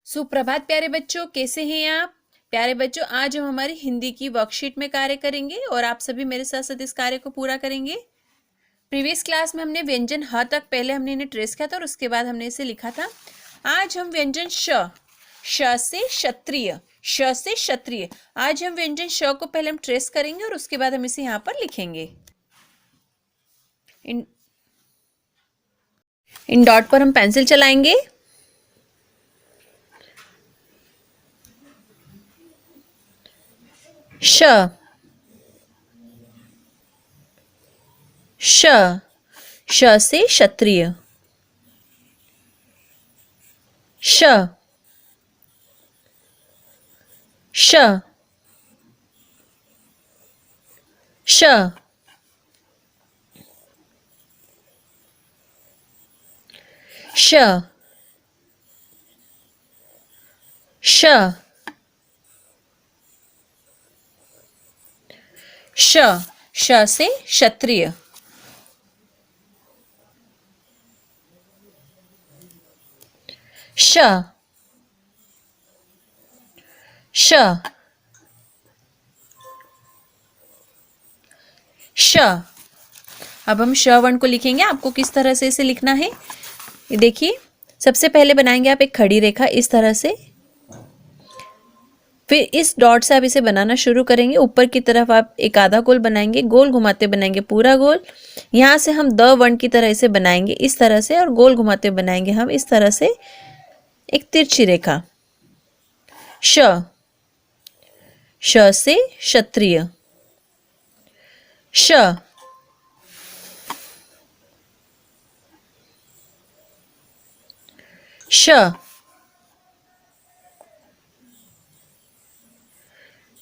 सुप्रभात प्यारे बच्चों, कैसे हैं आप? प्यारे बच्चों, आज हम हमारी हिंदी की वर्कशीट में कार्य करेंगे और आप सभी मेरे साथ साथ इस कार्य को पूरा करेंगे। प्रीवियस क्लास में हमने व्यंजन ह तक पहले हमने इन्हें ट्रेस किया था और उसके बाद हमने इसे लिखा था। आज हम व्यंजन श से क्षत्रिय, श से क्षत्रिय। आज हम व्यंजन श को पहले हम ट्रेस करेंगे और उसके बाद हम इसे यहाँ पर लिखेंगे। इन डॉट पर हम पेंसिल चलाएंगे। श श श से क्षत्रिय, श श श श श श श से क्षत्रिय, श श श। अब हम श वर्ण को लिखेंगे। आपको किस तरह से इसे लिखना है, ये देखिए। सबसे पहले बनाएंगे आप एक खड़ी रेखा इस तरह से, फिर इस डॉट से आप इसे बनाना शुरू करेंगे। ऊपर की तरफ आप एक आधा गोल बनाएंगे, गोल घुमाते बनाएंगे पूरा गोल। यहाँ से हम द वर्ण की तरह इसे बनाएंगे इस तरह से, और गोल घुमाते बनाएंगे हम इस तरह से एक तिरछी रेखा। श से क्षत्रिय, श श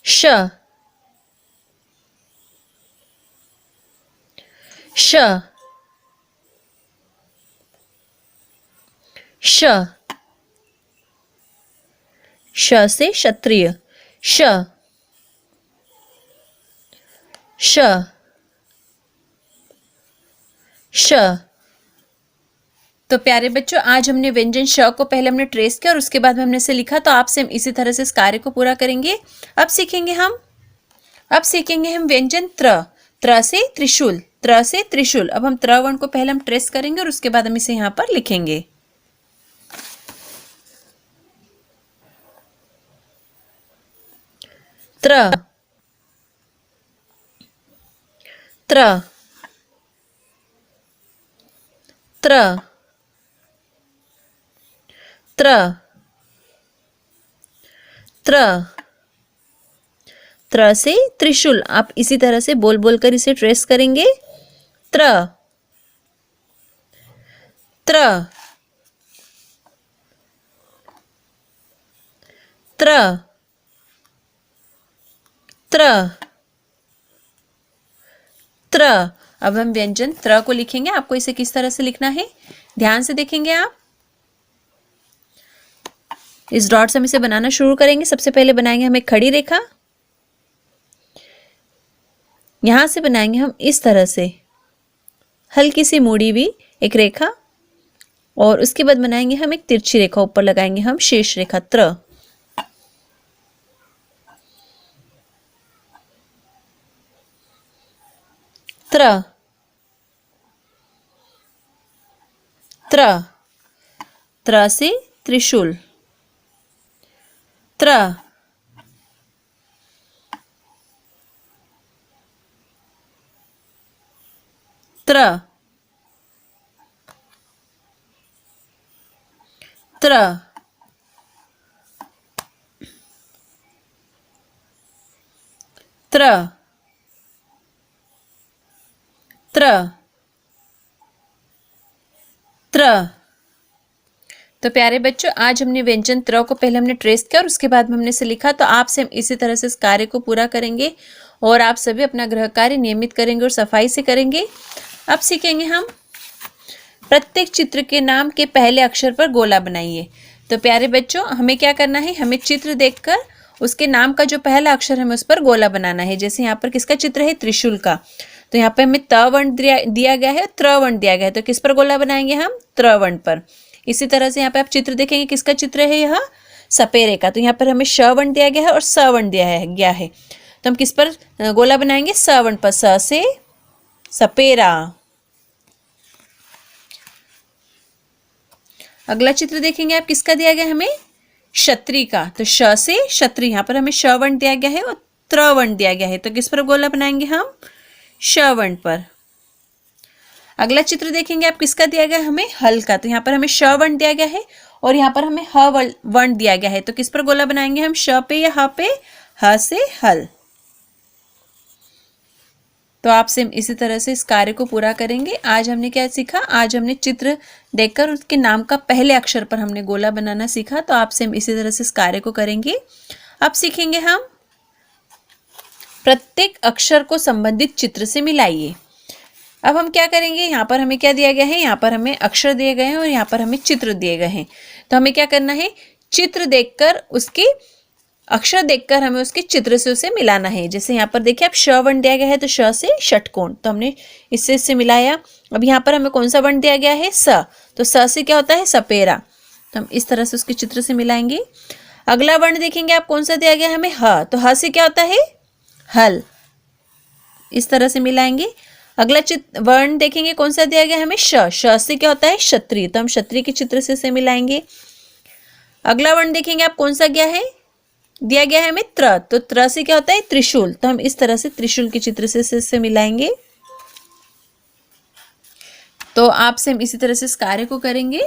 श श श श से क्षत्रिय, श श श। तो प्यारे बच्चों, आज हमने व्यंजन श को पहले हमने ट्रेस किया और उसके बाद में हमने इसे लिखा। तो आपसे हम इसी तरह से इस कार्य को पूरा करेंगे। अब सीखेंगे हम व्यंजन त्र से त्रिशूल, त्र से त्रिशूल। अब हम त्र वर्ण को पहले हम ट्रेस करेंगे और उसके बाद हम इसे यहाँ पर लिखेंगे। त्र त्र त्र त्र त्र त्र से त्रिशूल। आप इसी तरह से बोल बोल कर इसे ट्रेस करेंगे। त्र त्र त्र त्र त्र। अब हम व्यंजन त्र को लिखेंगे। आपको इसे किस तरह से लिखना है, ध्यान से देखेंगे आप। इस डॉट से हम इसे बनाना शुरू करेंगे। सबसे पहले बनाएंगे हम एक खड़ी रेखा, यहां से बनाएंगे हम इस तरह से हल्की सी मुड़ी हुई एक रेखा, और उसके बाद बनाएंगे हम एक तिरछी रेखा, ऊपर लगाएंगे हम शेष रेखा त्र। त्र त्र त्र से त्रिशूल, त्र त्र त्र त्र त्र त्र। तो प्यारे बच्चों, आज हमने व्यंजन त्र को पहले हमने ट्रेस किया और उसके बाद में हमने इसे लिखा। तो आपसे हम इसी तरह से इस कार्य को पूरा करेंगे और आप सभी अपना गृह कार्य नियमित करेंगे और सफाई से करेंगे। अब सीखेंगे हम प्रत्येक चित्र के नाम के पहले अक्षर पर गोला बनाइए। तो प्यारे बच्चों, हमें क्या करना है, हमें चित्र देखकर उसके नाम का जो पहला अक्षर है उस पर गोला बनाना है। जैसे यहाँ पर किसका चित्र है, त्रिशूल का। तो यहाँ पे हमें त वर्ण दिया गया है, त्र वर्ण दिया गया है, तो किस पर गोला बनाएंगे हम, त्र वर्ण पर। इसी तरह से यहाँ पे आप चित्र देखेंगे, किसका चित्र है, यह सपेरे का। तो यहाँ पर हमें श वर्ण दिया गया है और स वर्ण दिया गया है। तो हम किस पर गोला बनाएंगे? स वर्ण पर। स से सपेरा। अगला चित्र देखेंगे आप, किसका दिया गया हमें? क्षत्रिय का। तो श से क्षत्रिय, यहाँ पर हमें श वर्ण दिया गया है और त्र वर्ण दिया गया है। तो किस पर गोला बनाएंगे हम? श वर्ण पर। अगला चित्र देखेंगे आप, किसका दिया गया हमें? हल का। तो यहाँ पर हमें श वर्ण दिया गया है और यहाँ पर हमें ह वर्ण दिया गया है। तो किस पर गोला बनाएंगे हम? श पे या ह पे? ह से हल। तो आप सेम इसी तरह से इस कार्य को पूरा करेंगे। आज हमने क्या सीखा? आज हमने चित्र देखकर उसके नाम का पहले अक्षर पर हमने गोला बनाना सीखा। तो आप सेम इसी तरह से इस कार्य को करेंगे। अब सीखेंगे हम प्रत्येक अक्षर को संबंधित चित्र से मिलाइए। अब हम क्या करेंगे? यहाँ पर हमें क्या दिया गया है? यहाँ पर हमें अक्षर दिए गए हैं और यहाँ पर हमें चित्र दिए गए हैं। तो हमें क्या करना है? चित्र देखकर उसके अक्षर देखकर हमें उसके चित्र से उसे मिलाना है। जैसे यहाँ पर देखिए आप, श वर्ण दिया गया है तो श से षटकोण, तो हमने इससे मिलाया। अब यहाँ पर हमें कौन सा वर्ण दिया गया है? स। तो स से क्या होता है? सपेरा। तो हम इस तरह से उसके चित्र से मिलाएंगे। अगला वर्ण देखेंगे आप, कौन सा दिया गया हमें? ह। तो ह से क्या होता है? हल। इस तरह से मिलाएंगे। अगला वर्ण देखेंगे, कौन सा दिया गया हमें? श। श से क्या होता है? क्षत्रिय। तो हम क्षत्रिय के चित्र से मिलाएंगे। अगला वर्ण देखेंगे आप, कौन सा गया है? दिया गया है हमें त्र। तो त्र से क्या होता है? त्रिशूल। तो हम इस तरह से त्रिशूल के चित्र से मिलाएंगे। तो आप से हम इसी तरह से इस कार्य को करेंगे।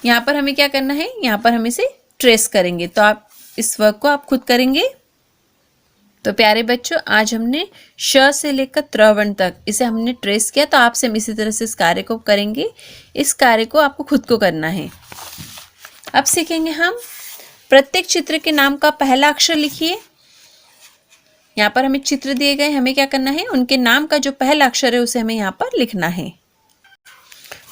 यहाँ पर हमें क्या करना है? यहाँ पर हम इसे ट्रेस करेंगे। तो आप इस वर्क को आप खुद करेंगे। तो प्यारे बच्चों, आज हमने श से लेकर त्र वर्ण तक इसे हमने ट्रेस किया। तो आपसे हम इसी तरह से इस कार्य को करेंगे। इस कार्य को आपको खुद को करना है। अब सीखेंगे हम प्रत्येक चित्र के नाम का पहला अक्षर लिखिए। यहाँ पर हमें चित्र दिए गए, हमें क्या करना है? उनके नाम का जो पहला अक्षर है उसे हमें यहाँ पर लिखना है।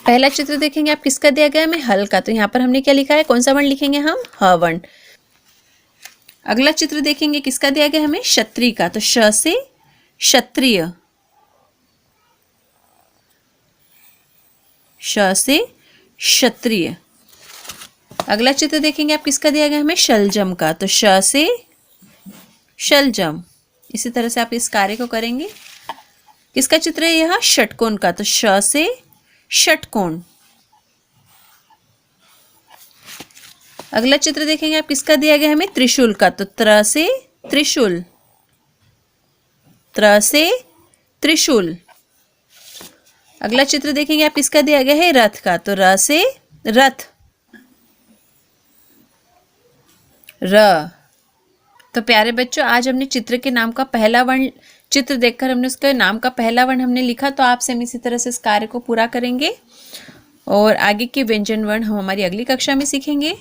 पहला चित्र देखेंगे आप, किसका दिया गया है? हमें हल का। तो यहाँ पर हमने क्या लिखा है? कौन सा वर्ण लिखेंगे हम? ह वर्ण। अगला चित्र देखेंगे, किसका दिया गया हमें? क्षत्रिय का। तो श से क्षत्रिय। श से क्षत्रिय। अगला चित्र देखेंगे आप, किसका दिया गया हमें? शलजम का। तो श से शलजम। इसी तरह से आप इस कार्य को करेंगे। किसका चित्र है यह? षटकोण का। तो श से षटकोण। अगला चित्र देखेंगे आप, किसका दिया गया हमें? त्रिशूल का। तो त्र से त्रिशूल। त्र से त्रिशूल। अगला चित्र देखेंगे आप, किसका दिया गया है? रथ का। तो र से रथ। र। तो प्यारे बच्चों, आज हमने चित्र के नाम का पहला वर्ण चित्र देखकर हमने उसके नाम का पहला वर्ण हमने लिखा। तो आपसे हम इसी तरह से इस कार्य को पूरा करेंगे और आगे के व्यंजन वर्ण हम हमारी अगली कक्षा में सीखेंगे।